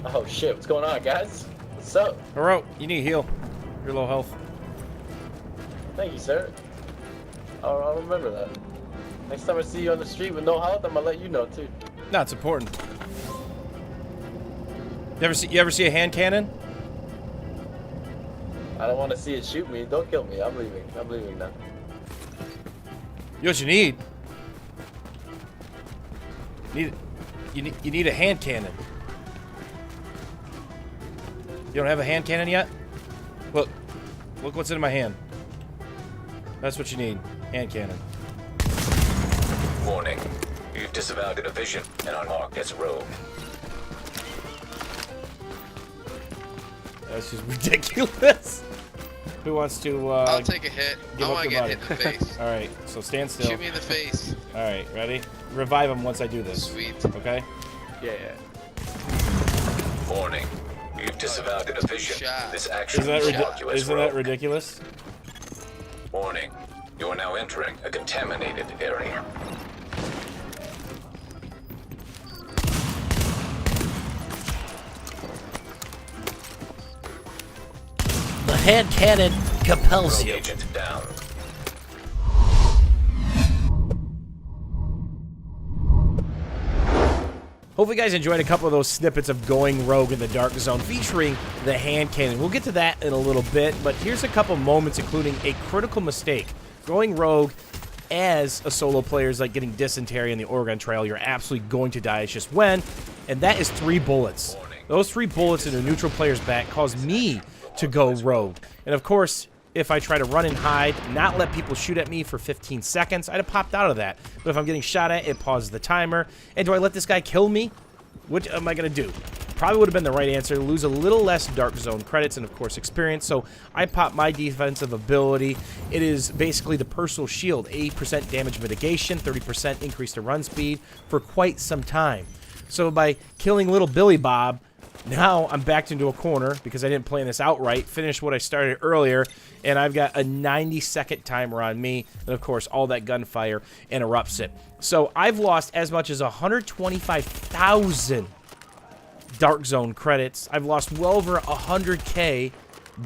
Oh shit, what's going on, guys? What's up? Hero, you need heal. You're low health. Thank you, sir. I'll remember that. Next time I see you on the street with no health, I'm gonna let you know too. No, it's important. You ever see a hand cannon? I don't want to see it shoot me. Don't kill me. I'm leaving. I'm leaving now. You know what you need? You need a hand cannon. You don't have a hand cannon yet? Look what's in my hand. That's what you need. Hand cannon. Warning. You've disavowed a division and unmarked as rogue. That's just ridiculous. Who wants to, I'll take a hit. give I up want to your get body? hit in the face. Alright, so stand still. Shoot me in the face. Alright, ready? Revive him once I do this. Sweet. Okay? Yeah. Warning. You've disavowed a division. Shot. This action Isn't will mark you as that rogue. ridiculous? Warning. You are now entering a contaminated area. The hand cannon compels Rogue you. agent down. Hopefully you guys enjoyed a couple of those snippets of going rogue in the dark zone featuring the hand cannon. We'll get to that in a little bit, but here's a couple moments including a critical mistake. Going rogue as a solo player is like getting dysentery in the Oregon Trail. You're absolutely going to die. It's just when, and that is 3 bullets. Those 3 bullets in a neutral player's back caused me to go rogue. And of course, if I try to run and hide, not let people shoot at me for 15 seconds, I'd have popped out of that. But if I'm getting shot at, it pauses the timer. And do I let this guy kill me? What am I going to do? Probably would have been the right answer. Lose a little less dark zone credits and, of course, experience. So I pop my defensive ability. It is basically the personal shield. 80% damage mitigation, 30% increase to run speed for quite some time. So by killing little Billy Bob, now I'm backed into a corner because I didn't plan this outright. Finish what I started earlier, and I've got a 90-second timer on me. And, of course, all that gunfire interrupts it. So I've lost as much as 125,000 Dark Zone credits. I've lost well over 100K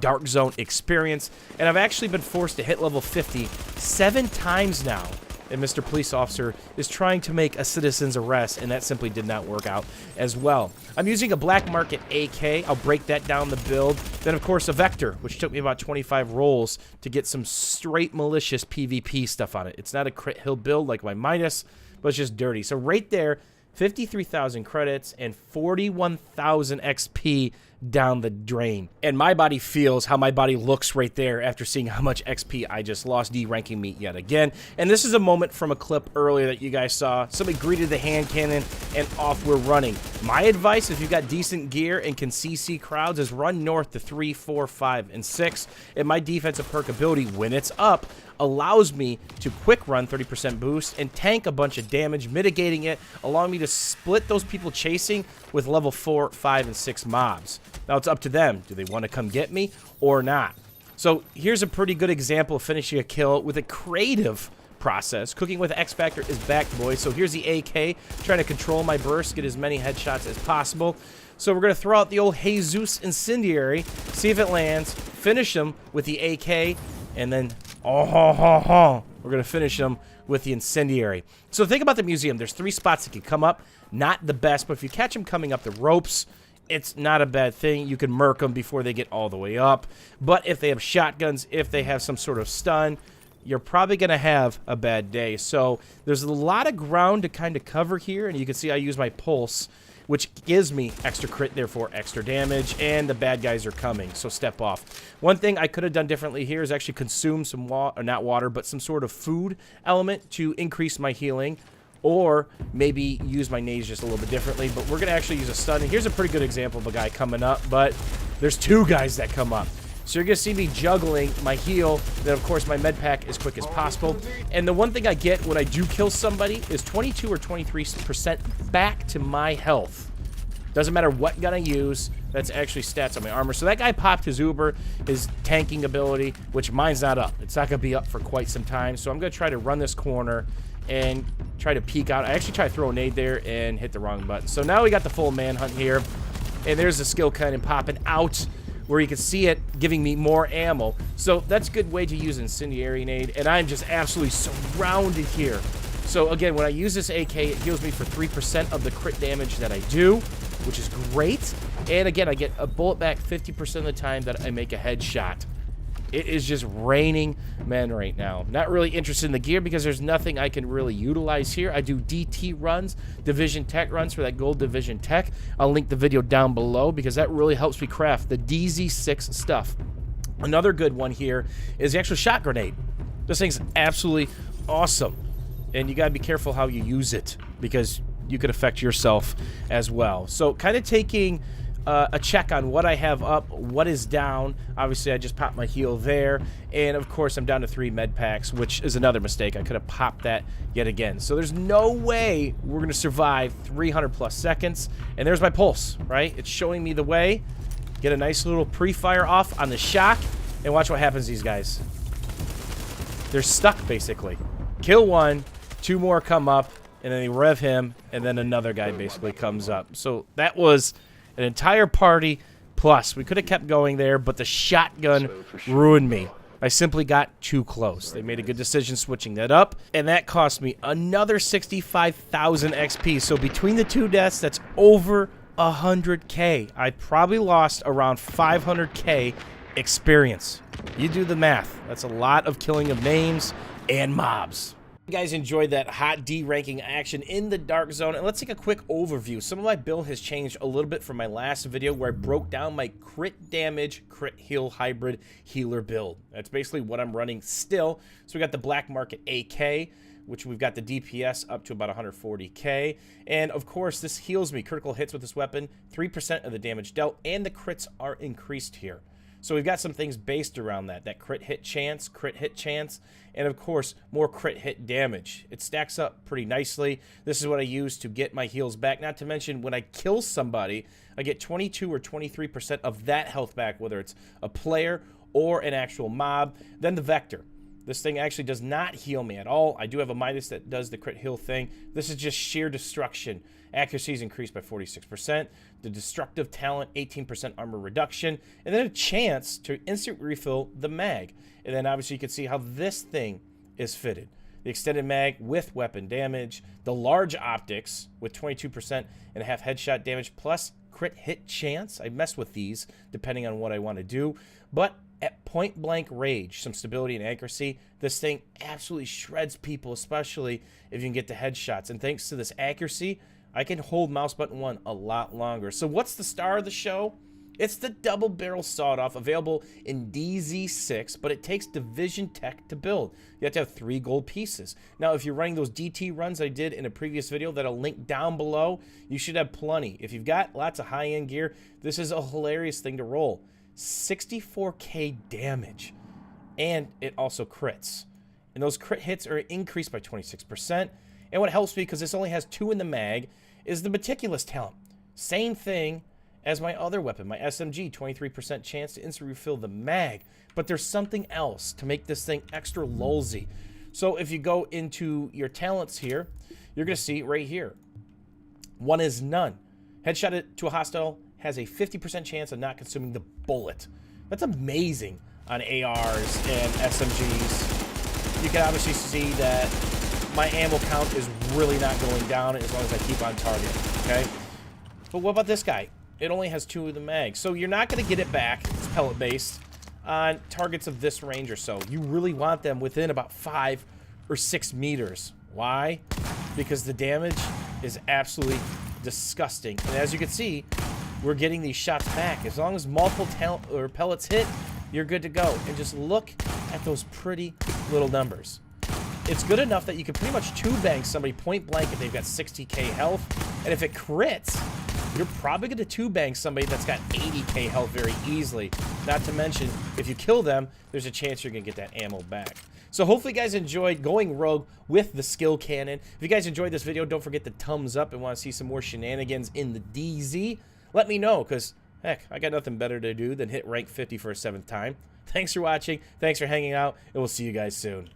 Dark Zone experience, and I've actually been forced to hit level 50 7 times now. And Mr. Police Officer is trying to make a citizen's arrest, and that simply did not work out as well. I'm using a black market AK. I'll break that down the build. Then, of course, a Vector, which took me about 25 rolls to get some straight malicious PvP stuff on it. It's not a crit hill build like my Minus, but it's just dirty. So right there, 53,000 credits and 41,000 XP down the drain. And my body feels how my body looks right there after seeing how much XP I just lost, deranking me yet again. And this is a moment from a clip earlier that you guys saw. Somebody greeted the hand cannon and off we're running. My advice, if you've got decent gear and can CC crowds, is run north to 3, 4, 5, and 6. And my defensive perk ability, when it's up, allows me to quick run 30% boost and tank a bunch of damage, mitigating it, allowing me to split those people chasing with level 4, 5, and 6 mobs. Now it's up to them. Do they want to come get me or not? So here's a pretty good example of finishing a kill with a creative process. Cooking with X Factor is back, boys. So here's the AK, trying to control my burst, get as many headshots as possible. So we're going to throw out the old Jesus Incendiary, see if it lands, finish him with the AK, and then we're going to finish them with the Incendiary. So think about the museum. There's 3 spots that can come up. Not the best, but if you catch them coming up the ropes, it's not a bad thing. You can murk them before they get all the way up. But if they have shotguns, if they have some sort of stun, you're probably going to have a bad day. So there's a lot of ground to kind of cover here, and you can see I use my pulse, which gives me extra crit, therefore extra damage, and the bad guys are coming, so step off. One thing I could have done differently here is actually consume some water, not water, but some sort of food element to increase my healing, or maybe use my nades just a little bit differently, but we're going to actually use a stun. And here's a pretty good example of a guy coming up, but there's 2 guys that come up. So you're going to see me juggling my heal, then of course my med pack as quick as possible. And the one thing I get when I do kill somebody is 22 or 23% back to my health. Doesn't matter what gun I use, that's actually stats on my armor. So that guy popped his Uber, his tanking ability, which mine's not up. It's not going to be up for quite some time. So I'm going to try to run this corner and try to peek out. I actually tried to throw a nade there and hit the wrong button. So now we got the full manhunt here. And there's the skill cannon popping out where you can see it giving me more ammo. So that's a good way to use incendiary nade, and I'm just absolutely surrounded here. So again, when I use this AK, it heals me for 3% of the crit damage that I do, which is great. And again, I get a bullet back 50% of the time that I make a headshot. It is just raining men right now. Not really interested in the gear because there's nothing I can really utilize here. I do DT runs, Division Tech runs for that gold Division Tech. I'll link the video down below because that really helps me craft the DZ6 stuff. Another good one here is the actual shot grenade. This thing's absolutely awesome. And you gotta be careful how you use it because you could affect yourself as well. So kind of taking a check on what I have up, what is down. Obviously, I just popped my heal there. And, of course, I'm down to 3 med packs, which is another mistake. I could have popped that yet again. So there's no way we're going to survive 300-plus seconds. And there's my pulse, right? It's showing me the way. Get a nice little pre-fire off on the shock. And watch what happens to these guys. They're stuck, basically. Kill one, 2 more come up, and then they rev him, and then another guy basically comes up. So that was an entire party plus. We could have kept going there, but the shotgun ruined me. I simply got too close. They made a good decision switching that up, and that cost me another 65,000 XP. So between the 2 deaths, that's over 100K. I probably lost around 500K experience. You do the math. That's a lot of killing of names and mobs. You guys enjoyed that hot D ranking action in the Dark Zone, and let's take a quick overview. Some of my build has changed a little bit from my last video where I broke down my crit damage, crit heal hybrid healer build. That's basically what I'm running still. So we got the Black Market AK, which we've got the DPS up to about 140K, and of course this heals me. Critical hits with this weapon, 3% of the damage dealt, and the crits are increased here. So we've got some things based around that crit hit chance, and of course, more crit hit damage. It stacks up pretty nicely. This is what I use to get my heals back. Not to mention, when I kill somebody, I get 22 or 23% of that health back, whether it's a player or an actual mob. Then the Vector. This thing actually does not heal me at all. I do have a Midas that does the crit heal thing. This is just sheer destruction. Accuracy is increased by 46%. The destructive talent, 18% armor reduction. And then a chance to instant refill the mag. And then obviously you can see how this thing is fitted. The extended mag with weapon damage. The large optics with 22% and a half headshot damage plus crit hit chance. I mess with these depending on what I want to do. But at point blank range, some stability and accuracy, this thing absolutely shreds people, especially if you can get the headshots. And thanks to this accuracy, I can hold mouse button 1 a lot longer. So what's the star of the show? It's the double barrel sawed-off, available in DZ6, but it takes Division Tech to build. You have to have 3 gold pieces. Now, if you're running those DT runs I did in a previous video that I'll link down below, you should have plenty. If you've got lots of high-end gear, this is a hilarious thing to roll. 64K damage, and it also crits. And those crit hits are increased by 26%. And what helps me, because this only has 2 in the mag, is the Meticulous talent. Same thing as my other weapon, my SMG, 23% chance to instant refill the mag. But there's something else to make this thing extra lulzy. So if you go into your talents here, you're going to see right here, 1 is none. Headshot it to a hostile has a 50% chance of not consuming the bullet. That's amazing on ARs and SMGs. You can obviously see that my ammo count is really not going down as long as I keep on target, okay? But what about this guy? It only has 2 of the mags. So you're not going to get it back, it's pellet-based, on targets of this range or so. You really want them within about 5 or 6 meters. Why? Because the damage is absolutely disgusting. And as you can see, we're getting these shots back. As long as multiple pellets hit, you're good to go. And just look at those pretty little numbers. It's good enough that you can pretty much 2-bang somebody point blank if they've got 60K health. And if it crits, you're probably going to 2-bang somebody that's got 80K health very easily. Not to mention, if you kill them, there's a chance you're going to get that ammo back. So hopefully you guys enjoyed going rogue with the skill cannon. If you guys enjoyed this video, don't forget to thumbs up and want to see some more shenanigans in the DZ. Let me know, because, heck, I got nothing better to do than hit rank 50 for a 7th time. Thanks for watching, thanks for hanging out, and we'll see you guys soon.